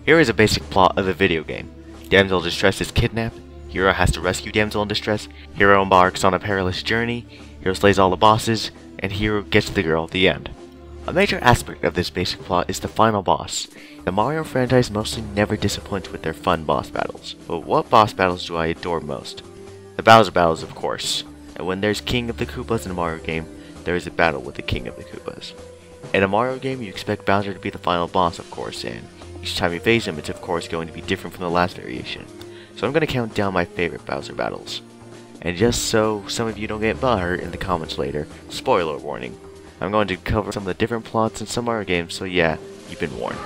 Here is a basic plot of a video game. Damsel in distress is kidnapped, hero has to rescue damsel in distress, hero embarks on a perilous journey, hero slays all the bosses, and hero gets the girl at the end. A major aspect of this basic plot is the final boss. The Mario franchise mostly never disappoints with their fun boss battles, but what boss battles do I adore most? The Bowser battles, of course, and when there's King of the Koopas in a Mario game, there is a battle with the King of the Koopas. In a Mario game, you expect Bowser to be the final boss, of course, and each time you face him, it's of course going to be different from the last variation. So I'm going to count down my favorite Bowser battles. And just so some of you don't get butthurt in the comments later, spoiler warning, I'm going to cover some of the different plots in some Mario games, so yeah, you've been warned.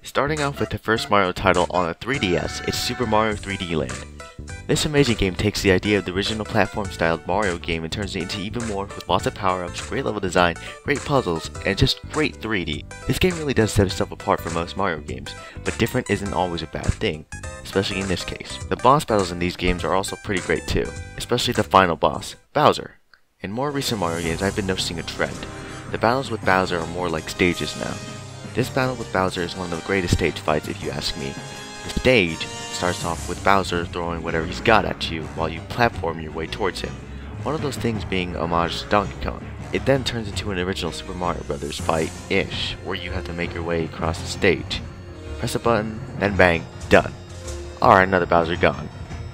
Starting off with the first Mario title on the 3DS, it's Super Mario 3D Land. This amazing game takes the idea of the original platform-styled Mario game and turns it into even more with lots of power-ups, great level design, great puzzles, and just great 3D. This game really does set itself apart from most Mario games, but different isn't always a bad thing, especially in this case. The boss battles in these games are also pretty great too, especially the final boss, Bowser. In more recent Mario games, I've been noticing a trend. The battles with Bowser are more like stages now. This battle with Bowser is one of the greatest stage fights if you ask me. The stage starts off with Bowser throwing whatever he's got at you while you platform your way towards him. One of those things being homage to Donkey Kong. It then turns into an original Super Mario Bros. Fight-ish, where you have to make your way across the stage. Press a button, then bang, done. Alright, another Bowser gone.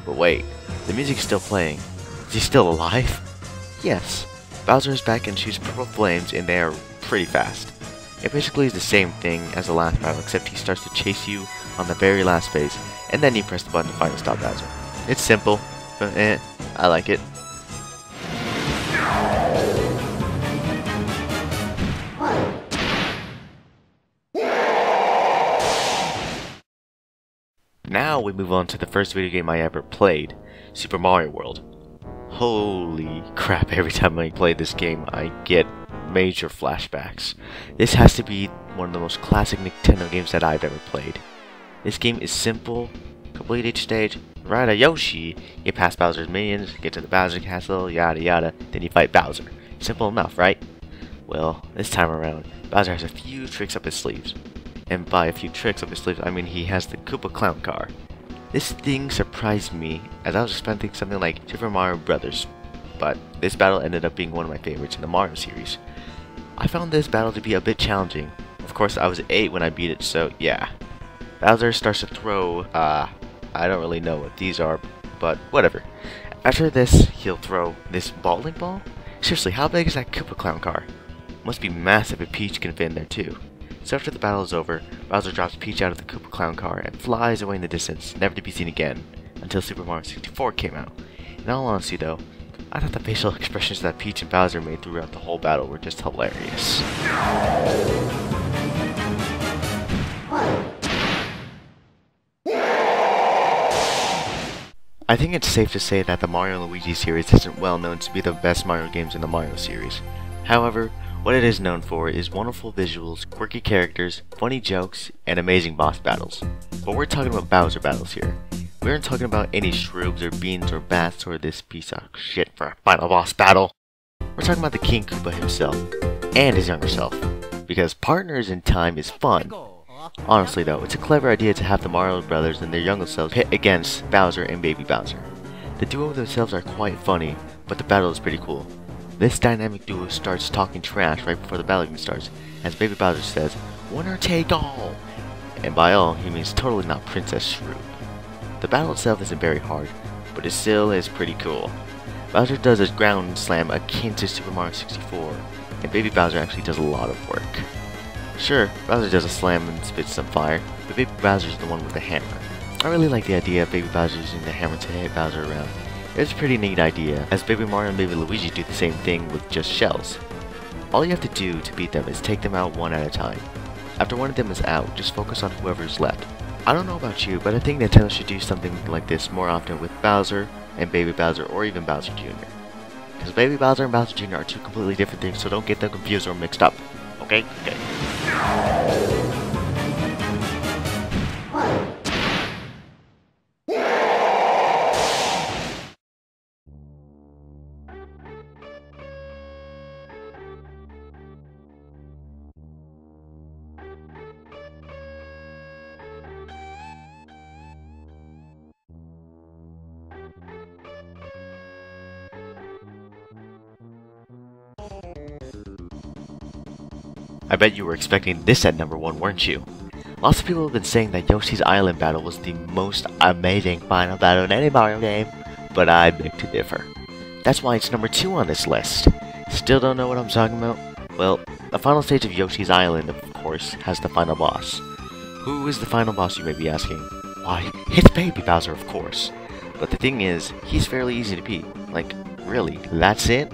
But wait, the music's still playing. Is he still alive? Yes. Bowser is back and shoots purple flames and they are pretty fast. It basically is the same thing as the last battle, except he starts to chase you on the very last phase, and then you press the button to finally stop Bowser. It's simple, but I like it. Now we move on to the first video game I ever played, Super Mario World. Holy crap, every time I play this game I get major flashbacks. This has to be one of the most classic Nintendo games that I've ever played. This game is simple, complete each stage, ride a Yoshi, you pass Bowser's minions, get to the Bowser Castle, yada yada, then you fight Bowser. Simple enough, right? Well, this time around, Bowser has a few tricks up his sleeves. And by a few tricks up his sleeves, I mean he has the Koopa clown car. This thing surprised me, as I was expecting something like Super Mario Bros., but this battle ended up being one of my favorites in the Mario series. I found this battle to be a bit challenging. Of course, I was 8 when I beat it, so yeah. Bowser starts to throw, I don't really know what these are, but whatever. After this, he'll throw this bowling ball? Seriously, how big is that Koopa clown car? Must be massive if Peach can fit in there too. So after the battle is over, Bowser drops Peach out of the Koopa clown car and flies away in the distance, never to be seen again, until Super Mario 64 came out. In all honesty though, I thought the facial expressions that Peach and Bowser made throughout the whole battle were just hilarious. I think it's safe to say that the Mario and Luigi series isn't well known to be the best Mario games in the Mario series. However, what it is known for is wonderful visuals, quirky characters, funny jokes, and amazing boss battles. But we're talking about Bowser battles here. We aren't talking about any shrooms or beans or bats or this piece of shit for a final boss battle. We're talking about the King Koopa himself, and his younger self. Because partners in time is fun. Honestly though, it's a clever idea to have the Mario brothers and their younger selves pit against Bowser and Baby Bowser. The duo themselves are quite funny, but the battle is pretty cool. This dynamic duo starts talking trash right before the battle even starts, as Baby Bowser says, "Winner take all!" And by all, he means totally not Princess Shrew. The battle itself isn't very hard, but it still is pretty cool. Bowser does a ground slam akin to Super Mario 64, and Baby Bowser actually does a lot of work. Sure, Bowser does a slam and spits some fire, but Baby Bowser's the one with the hammer. I really like the idea of Baby Bowser using the hammer to hit Bowser around. It's a pretty neat idea, as Baby Mario and Baby Luigi do the same thing with just shells. All you have to do to beat them is take them out one at a time. After one of them is out, just focus on whoever is left. I don't know about you, but I think Nintendo should do something like this more often with Bowser and Baby Bowser, or even Bowser Jr. Because Baby Bowser and Bowser Jr. are two completely different things, so don't get them confused or mixed up. Okay? Okay. I bet you were expecting this at number 1, weren't you? Lots of people have been saying that Yoshi's Island battle was the most amazing final battle in any Mario game, but I beg to differ. That's why it's number 2 on this list. Still don't know what I'm talking about? Well, the final stage of Yoshi's Island, of course, has the final boss. Who is the final boss, you may be asking? Why, it's Baby Bowser, of course. But the thing is, he's fairly easy to beat. Like, really, that's it?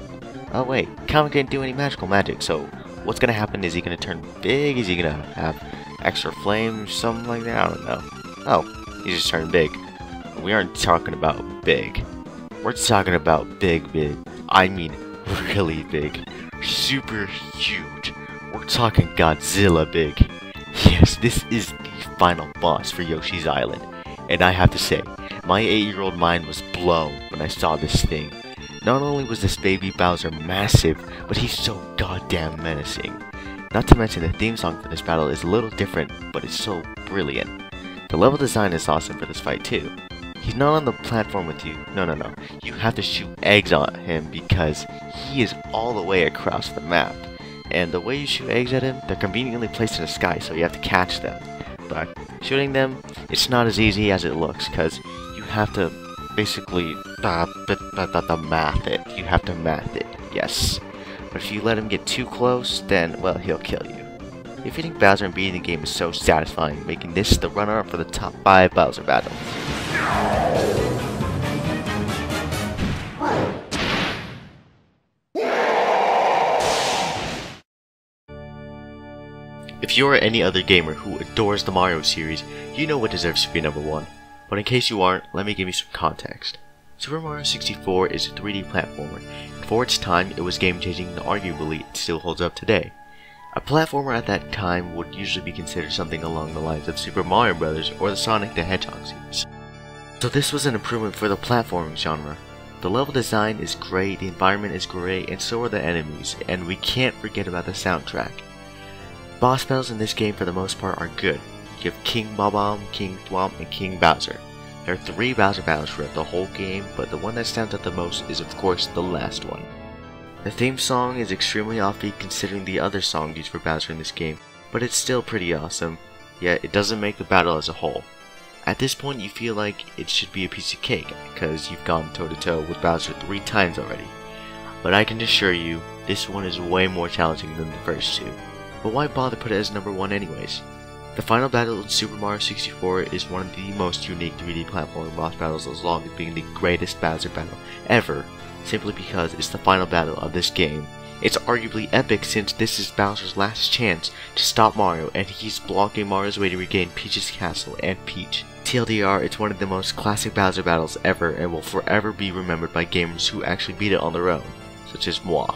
Oh wait, Kamek didn't do any magical magic, so what's gonna happen? Is he gonna turn big? Is he gonna have extra flames? Something like that? I don't know. Oh, he just turned big. We aren't talking about big. We're talking about big. I mean, really big. Super huge. We're talking Godzilla big. Yes, this is the final boss for Yoshi's Island. And I have to say, my 8-year-old mind was blown when I saw this thing. Not only was this Baby Bowser massive, but he's so goddamn menacing. Not to mention the theme song for this battle is a little different, but it's so brilliant. The level design is awesome for this fight too. He's not on the platform with you, no. You have to shoot eggs on him because he is all the way across the map. And the way you shoot eggs at him, they're conveniently placed in the sky, so you have to catch them. But shooting them, it's not as easy as it looks, because you have to basically math it. You have to math it, yes. But if you let him get too close, then, well, he'll kill you. Defeating Bowser and beating the game is so satisfying, making this the runner-up for the top 5 Bowser battles. If you are any other gamer who adores the Mario series, you know what deserves to be number 1. But in case you aren't, let me give you some context. Super Mario 64 is a 3D platformer, and for its time it was game-changing and arguably it still holds up today. A platformer at that time would usually be considered something along the lines of Super Mario Bros. Or the Sonic the Hedgehog series. So this was an improvement for the platforming genre. The level design is great, the environment is great, and so are the enemies, and we can't forget about the soundtrack. Boss battles in this game for the most part are good. You have King Bob-omb, King Thwomp, and King Bowser. There are 3 Bowser battles throughout the whole game, but the one that stands out the most is of course the last one. The theme song is extremely offbeat considering the other songs used for Bowser in this game, but it's still pretty awesome, yet it doesn't make the battle as a whole. At this point you feel like it should be a piece of cake, because you've gone toe to toe with Bowser 3 times already. But I can assure you, this one is way more challenging than the first 2. But why bother put it as number 1 anyways? The final battle in Super Mario 64 is one of the most unique 3D platforming boss battles, as long as being the greatest Bowser battle ever, simply because it's the final battle of this game. It's arguably epic since this is Bowser's last chance to stop Mario, and he's blocking Mario's way to regain Peach's castle and Peach. TLDR, it's one of the most classic Bowser battles ever and will forever be remembered by gamers who actually beat it on their own, such as moi.